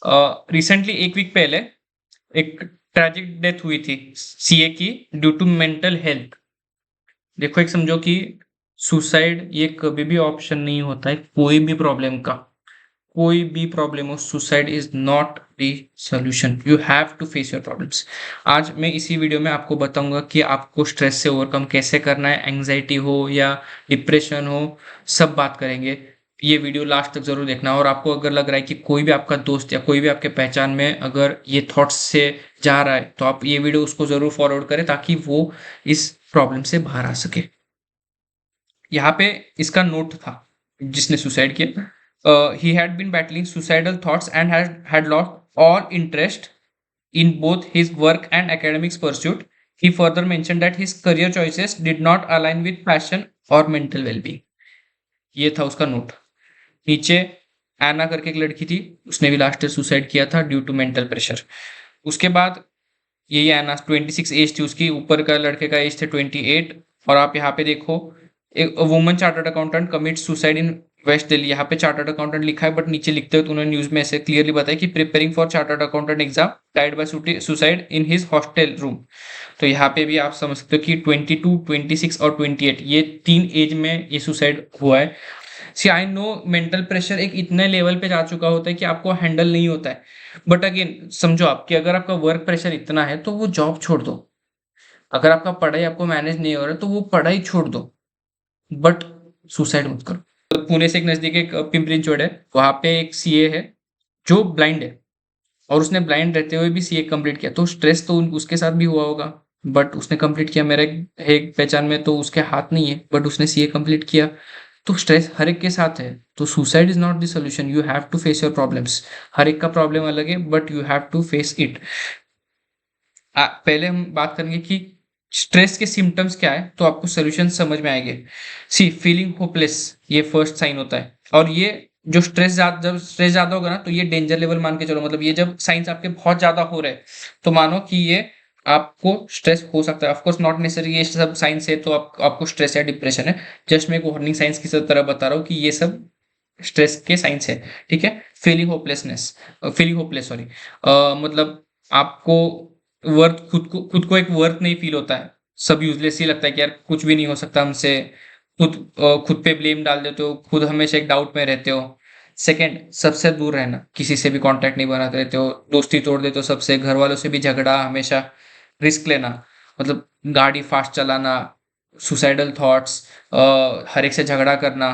Recently एक week पहले एक ट्रेजिक डेथ हुई थी सीए की ड्यू टू मेंटल हेल्थ। देखो, एक समझो कि सुसाइड ये कभी भी ऑप्शन नहीं होता है कोई भी प्रॉब्लम का। कोई भी प्रॉब्लम हो, suicide is not the solution. You have to face your problems. आज मैं इसी वीडियो में आपको बताऊंगा कि आपको स्ट्रेस से ओवरकम कैसे करना है, एंग्जाइटी हो या डिप्रेशन हो, सब बात करेंगे। ये वीडियो लास्ट तक जरूर देखना। और आपको अगर लग रहा है कि कोई भी आपका दोस्त या कोई भी आपके पहचान में अगर ये थॉट्स से जा रहा है तो आप ये वीडियो उसको जरूर फॉरवर्ड करें ताकि वो इस प्रॉब्लम से बाहर आ सके। यहाँ पे इसका नोट था जिसने सुसाइड किया। He had been battling suicidal thoughts and had lost all interest in both his work and academics pursuit. He further mentioned that his career choices did not align with passion or mental well-being. ये था उसका note. नीचे एना करके एक लड़की थी, उसने भी लास्ट ईयर सुसाइड किया था ड्यू टू मेंटल प्रेशर। उसके बाद यही एना 26 एज थी उसकी, ऊपर का लड़के का एज थे 28। और आप यहाँ पे देखो, एक woman chartered accountant commit suicide in West Delhi. यहाँ पे चार्टर्ड अकाउंटेंट लिखा है बट नीचे लिखते हुए उन्होंने न्यूज में ऐसे क्लियरली बताया कि preparing for chartered accountant exam died by suicide in his hostel room. तो यहाँ पे भी आप समझ सकते हो कि 22, 26 और 28 ये 3 एज में ये सुसाइड हुआ है। सी आई नो मेंटल प्रेशर एक इतने लेवल पे जा चुका होता है कि आपको हैंडल नहीं होता है। बट अगेन समझो आप कि अगर आपका वर्क प्रेशर इतना है तो वो जॉब छोड़ दो। अगर आपका पढ़ाई आपको मैनेज नहीं हो रहा है तो वो पढ़ाई छोड़ दो, बट सुसाइड मत करो। तो पुणे से एक नजदीक एक पिंपरी चिंचवड है, वहां पे एक सीए है जो ब्लाइंड है और उसने ब्लाइंड रहते हुए भी सीए कंप्लीट किया। तो स्ट्रेस तो उसके साथ भी हुआ होगा, बट उसने कंप्लीट किया। मेरा एक पहचान में तो उसके हाथ नहीं है बट उसने सीए कंप्लीट किया। तो स्ट्रेस हर एक के साथ है, तो suicide is not the solution. You have to face your problems. हर एक का प्रॉब्लम अलग है but you have to face it. पहले हम बात करेंगे कि स्ट्रेस के सिम्टम्स क्या है तो आपको सोल्यूशन समझ में आएंगे। सी फीलिंग होपलेस, ये फर्स्ट साइन होता है। और ये जो जब स्ट्रेस ज्यादा होगा ना तो ये डेंजर लेवल मान के चलो। मतलब ये जब साइंस आपके बहुत ज्यादा हो रहे हैं तो मानो कि ये आपको स्ट्रेस हो सकता है। ऑफकोर्स नॉट नेसेसरी ये सब साइंस है तो आपको स्ट्रेस है, डिप्रेशन है। जस्ट मैं एक वार्निंग साइंस की तरह बता रहा हूँ कि ये सब स्ट्रेस के साइंस है। ठीक है। फीलिंग होपलेस सॉरी, मतलब आपको वर्थ खुद को एक वर्थ नहीं फील होता है। सब यूजलेस ही लगता है कि यार कुछ भी नहीं हो सकता हमसे। खुद पे ब्लेम डाल देते हो, खुद हमेशा एक डाउट में रहते हो। सेकंड, सबसे दूर रहना, किसी से भी कांटेक्ट नहीं बनाते रहते हो, दोस्ती तोड़ देते हो सबसे, घर वालों से भी झगड़ा हमेशा, रिस्क लेना, मतलब गाड़ी फास्ट चलाना, सुसाइडल थॉट्स, हर एक से झगड़ा करना।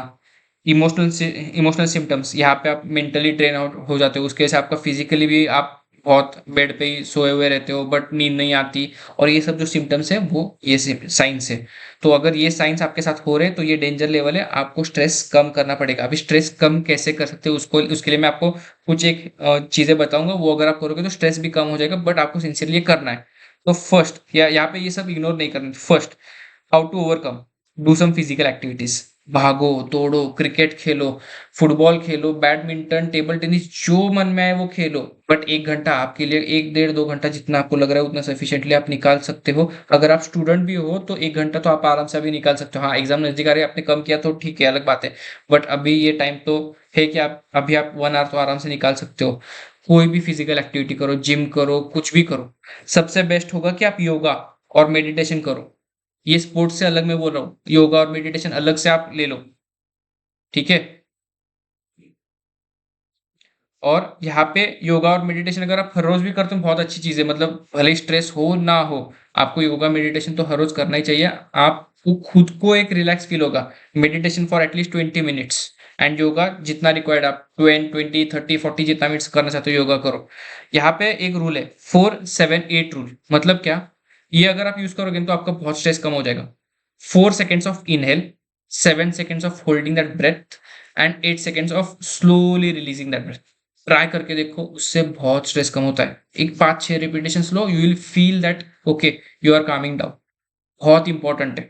इमोशनल सिम्टम्स, यहाँ पे आप मेंटली ड्रेन आउट हो जाते हो, उसके वजह से आपका फिजिकली भी आप बहुत बेड पे ही सोए हुए रहते हो बट नींद नहीं आती। और ये सब जो सिम्टम्स है वो ये साइंस है। तो अगर ये साइंस आपके साथ हो रहे हैं तो ये डेंजर लेवल है, आपको स्ट्रेस कम करना पड़ेगा। अभी स्ट्रेस कम कैसे कर सकते हो उसको, उसके लिए मैं आपको कुछ एक चीजें बताऊंगा। वो अगर आप करोगे तो स्ट्रेस भी कम हो जाएगा, बट आपको सिंसियरली करना है। तो फर्स्ट, या यहाँ पे ये सब इग्नोर नहीं करना। First, how to overcome, do some physical activities. भागो, दौड़ो, क्रिकेट खेलो, फुटबॉल खेलो, बैडमिंटन, टेबल टेनिस, जो मन में आए वो खेलो। बट 1 घंटा आपके लिए, 1 1.5 2 घंटा जितना आपको लग रहा है उतना सफिशिएंटली आप निकाल सकते हो। अगर आप स्टूडेंट भी हो तो 1 घंटा तो आप आराम से अभी निकाल सकते हो। हाँ, एग्जाम नजदीक आ रही है, आपने कम किया तो ठीक है, अलग बात है। बट अभी ये टाइम तो है कि आप अभी आप 1 आवर तो आराम से निकाल सकते हो। कोई भी फिजिकल एक्टिविटी करो, जिम करो, कुछ भी करो। सबसे बेस्ट होगा कि आप योगा और मेडिटेशन करो। ये स्पोर्ट्स से अलग मैं बोल रहा हूँ, योगा और मेडिटेशन अलग से आप ले लो। ठीक है। और यहाँ पे योगा और मेडिटेशन अगर आप हर रोज भी करते हो बहुत अच्छी चीज है। मतलब भले ही स्ट्रेस हो ना हो, आपको योगा मेडिटेशन तो हर रोज करना ही चाहिए। आपको खुद को एक रिलैक्स फील होगा। Meditation for at least 20 minutes and yoga जितना रिक्वायर्ड, आप 20 20 30 40 जितना मिनट्स करना चाहते हो योगा करो। यहाँ पे एक रूल है, 4 7 8 रूल। मतलब क्या, ये अगर आप यूज करोगे तो आपका बहुत स्ट्रेस कम हो जाएगा। 4 seconds of inhale, 7 seconds of holding that breath and 8 seconds of slowly releasing that breath. Try करके देखो, उससे बहुत स्ट्रेस कम होता है। एक 5 6 रिपीटेशन लो, you will feel that okay you are calming down. बहुत इंपॉर्टेंट है।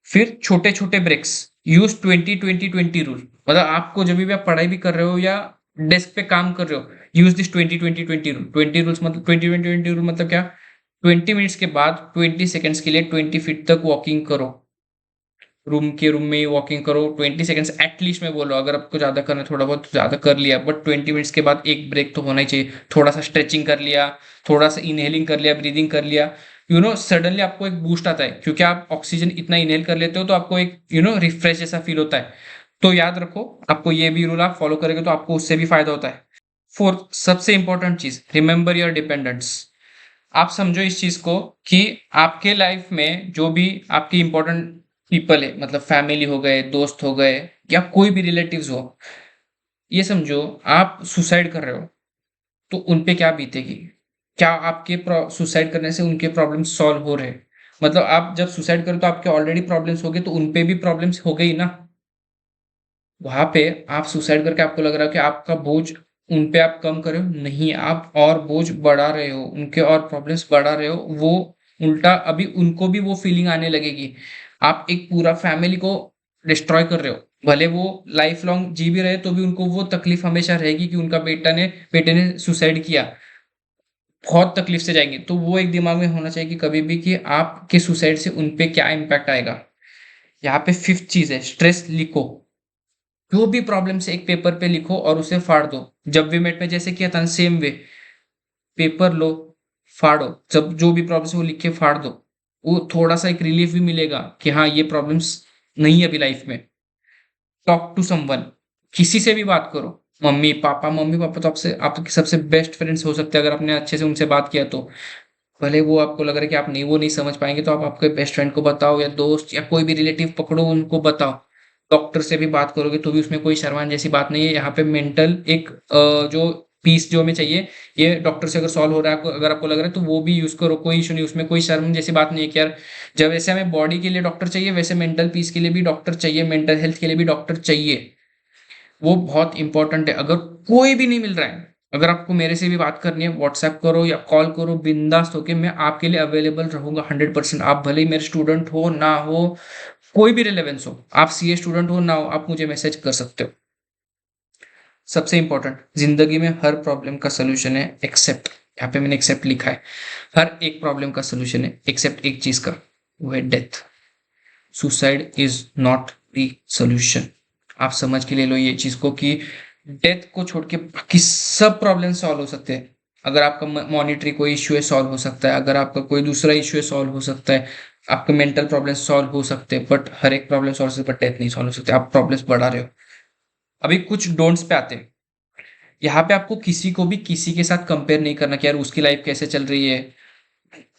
फिर छोटे छोटे ब्रेक्स, यूज 20 20 20 रूल। मतलब आपको जब भी आप पढ़ाई भी कर रहे हो या डेस्क पे काम कर रहे हो, यूज दिस 20 20 20 रूल। 20 रूल्स मतलब 20 20 20 रूल मतलब क्या, 20 मिनट्स के बाद 20 सेकेंड्स के लिए 20 फीट तक वॉकिंग करो। रूम में ही वॉकिंग करो 20 सेकंड्स एटलीस्ट मैं बोल रहा हूँ। अगर आपको ज़्यादा करना है थोड़ा बहुत ज़्यादा कर लिया, बट 20 मिनट्स के बाद एक ब्रेक तो होना ही चाहिए। थोड़ा सा स्ट्रेचिंग कर लिया, थोड़ा सा इनहेलिंग कर लिया, ब्रीदिंग कर लिया, सडनली आपको एक बूस्ट आता है, क्योंकि आप ऑक्सीजन इतना इनहेल कर लेते हो तो आपको एक रिफ्रेश जैसा फील होता है। तो याद रखो, आपको ये भी रूल आप फॉलो करेंगे तो आपको उससे भी फायदा होता है। फोर्थ सबसे इंपॉर्टेंट चीज, रिमेंबर योर डिपेंडेंट्स। आप समझो इस चीज को कि आपके लाइफ में जो भी आपके इंपॉर्टेंट पीपल है, मतलब फैमिली हो गए, दोस्त हो गए, या कोई भी रिलेटिव्स हो, ये समझो आप सुसाइड कर रहे हो तो उन पे क्या बीतेगी। क्या आपके सुसाइड करने से उनके प्रॉब्लम्स सॉल्व हो रहे हैं? मतलब आप जब सुसाइड करो तो आपके ऑलरेडी प्रॉब्लम्स हो गए, तो उन पे भी प्रॉब्लम्स हो गई ना। वहां पे आप सुसाइड करके आपको लग रहा है कि आपका बोझ उन पे आप कम कर रहे हो, नहीं, आप और बोझ बढ़ा रहे हो, उनके और प्रॉब्लम्स बढ़ा रहे हो। वो उल्टा अभी उनको भी वो फीलिंग आने लगेगी। आप एक पूरा फैमिली को डिस्ट्रॉय कर रहे हो। भले वो लाइफ लॉन्ग जी भी रहे तो भी उनको वो तकलीफ हमेशा रहेगी कि उनका बेटे ने सुसाइड किया। बहुत तकलीफ से जाएंगे। तो वो एक दिमाग में होना चाहिए कि कभी भी कि आपके सुसाइड से उन पे क्या इम्पैक्ट आएगा। यहाँ पे फिफ्थ चीज है, स्ट्रेस लिखो। जो भी प्रॉब्लम से एक पेपर पे लिखो और उसे फाड़ दो। जब वी मेट में जैसे किया था सेम वे, पेपर लो, फाड़ो, जब जो भी प्रॉब्लम है वो लिख के फाड़ दो। वो थोड़ा सा एक रिलीफ भी मिलेगा कि हाँ ये प्रॉब्लम्स नहीं है अभी लाइफ में। टॉक टू समवन, किसी से भी बात करो। मम्मी पापा तो आपसे आपके सबसे बेस्ट फ्रेंड्स हो सकते हैं, अगर आपने अच्छे से उनसे बात किया तो। भले वो आपको लग रहा है कि आप नहीं वो नहीं समझ पाएंगे, तो आप आपके बेस्ट फ्रेंड को बताओ, या दोस्त या कोई भी रिलेटिव पकड़ो उनको बताओ। डॉक्टर से भी बात करोगे तो भी उसमें कोई शर्माने जैसी बात नहीं है। यहाँ पे मेंटल एक जो पीस जो हमें चाहिए, ये डॉक्टर से अगर सॉल्व हो रहा है, अगर आपको लग रहा है तो वो भी यूज करो, कोई इशू नहीं, उसमें कोई शर्म जैसी बात नहीं है कि यार जब वैसे हमें बॉडी के लिए डॉक्टर चाहिए, वैसे मेंटल पीस के लिए भी डॉक्टर चाहिए, मेंटल हेल्थ के लिए भी डॉक्टर चाहिए। वो बहुत इंपॉर्टेंट है। अगर कोई भी नहीं मिल रहा है, अगर आपको मेरे से भी बात करनी है, व्हाट्सएप करो या कॉल करो, बिंदास होके मैं आपके लिए अवेलेबल रहूंगा 100%। आप भले ही मेरे स्टूडेंट हो ना हो, कोई भी रिलेवेंस हो, आप सीए स्टूडेंट हो ना हो, आप मुझे मैसेज कर सकते हो। सबसे इंपॉर्टेंट, जिंदगी में हर प्रॉब्लम का सोल्यूशन है एक्सेप्ट। यहाँ पे मैंने एक्सेप्ट लिखा है। हर एक प्रॉब्लम का सोल्यूशन है एक्सेप्ट एक चीज का, वो है death. Suicide is not the solution. आप समझ के ले लो ये चीज को कि डेथ को छोड़ के बाकी सब प्रॉब्लम सॉल्व हो सकते हैं। अगर आपका मॉनिटरी कोई इश्यू है सॉल्व हो सकता है, अगर आपका कोई दूसरा इश्यू है सॉल्व हो सकता है, आपके मेंटल प्रॉब्लम सॉल्व हो सकते हैं, बट हर एक प्रॉब्लम सॉल्व हो सकता है, बट डेथ नहीं सॉल्व हो सकते। आप प्रॉब्लम्स बढ़ा रहे हो। अभी कुछ डोंट्स पे आते हैं। यहाँ पे आपको किसी को भी किसी के साथ कंपेयर नहीं करना कि यार उसकी लाइफ कैसे चल रही है।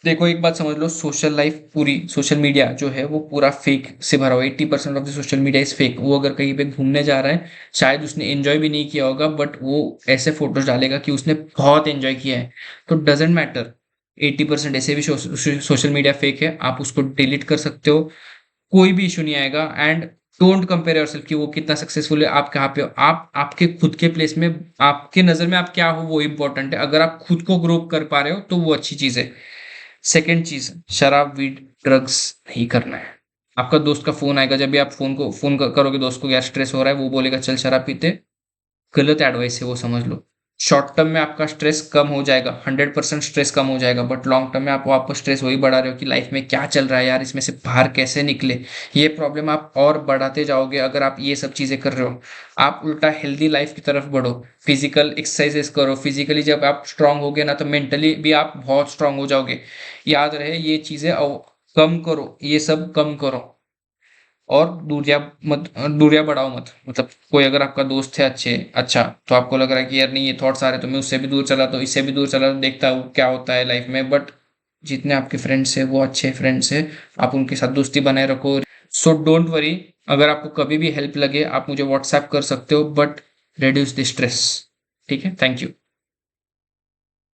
देखो एक बात समझ लो, सोशल लाइफ पूरी, सोशल मीडिया जो है वो पूरा फेक से भरा हुआ है। 80% of the social media is fake. वो अगर कहीं पे घूमने जा रहा है, शायद उसने एंजॉय भी नहीं किया होगा, बट वो ऐसे फोटोज डालेगा कि उसने बहुत एंजॉय किया है। तो डजेंट मैटर, 80% ऐसे भी सोशल मीडिया फेक है, आप उसको डिलीट कर सकते हो, कोई भी इशू नहीं आएगा। एंड डोंट कंपेयर योरसेल्फ कि वो कितना सक्सेसफुल है, आप कहाँ पे हो। आप आपके खुद के प्लेस में, आपके नजर में आप क्या हो वो इंपॉर्टेंट है। अगर आप खुद को ग्रो कर पा रहे हो तो वो अच्छी चीज है। सेकेंड चीज, शराब वीड ड्रग्स नहीं करना है। आपका दोस्त का फोन आएगा, जब भी आप फोन करोगे दोस्त को, यार स्ट्रेस हो रहा है, वो बोलेगा चल शराब पीते, गलत एडवाइस है वो, समझ लो। शॉर्ट टर्म में आपका स्ट्रेस कम हो जाएगा, 100% स्ट्रेस कम हो जाएगा, बट लॉन्ग टर्म में आप वापस स्ट्रेस वही बढ़ा रहे हो कि लाइफ में क्या चल रहा है यार, इसमें से बाहर कैसे निकले। ये प्रॉब्लम आप और बढ़ाते जाओगे अगर आप ये सब चीजें कर रहे हो। आप उल्टा हेल्दी लाइफ की तरफ बढ़ो, फिजिकल एक्सरसाइजेस करो। फिजिकली जब आप स्ट्रांग होगे ना, तो मेंटली भी आप बहुत स्ट्रांग हो जाओगे। याद रहे ये चीजें कम करो, ये सब कम करो। और दूरियां बढ़ाओ मत। मतलब कोई अगर आपका दोस्त है अच्छा, तो आपको लग रहा है कि यार नहीं ये थॉट्स आ रहे, तो मैं उससे भी दूर चला, तो इससे भी दूर चला, तो देखता हूँ क्या होता है लाइफ में। बट जितने आपके फ्रेंड्स है वो अच्छे फ्रेंड्स है, आप उनके साथ दोस्ती बनाए रखो। सो डोंट वरी, अगर आपको कभी भी हेल्प लगे आप मुझे व्हाट्सएप कर सकते हो, बट रिड्यूस द स्ट्रेस। ठीक है, थैंक यू।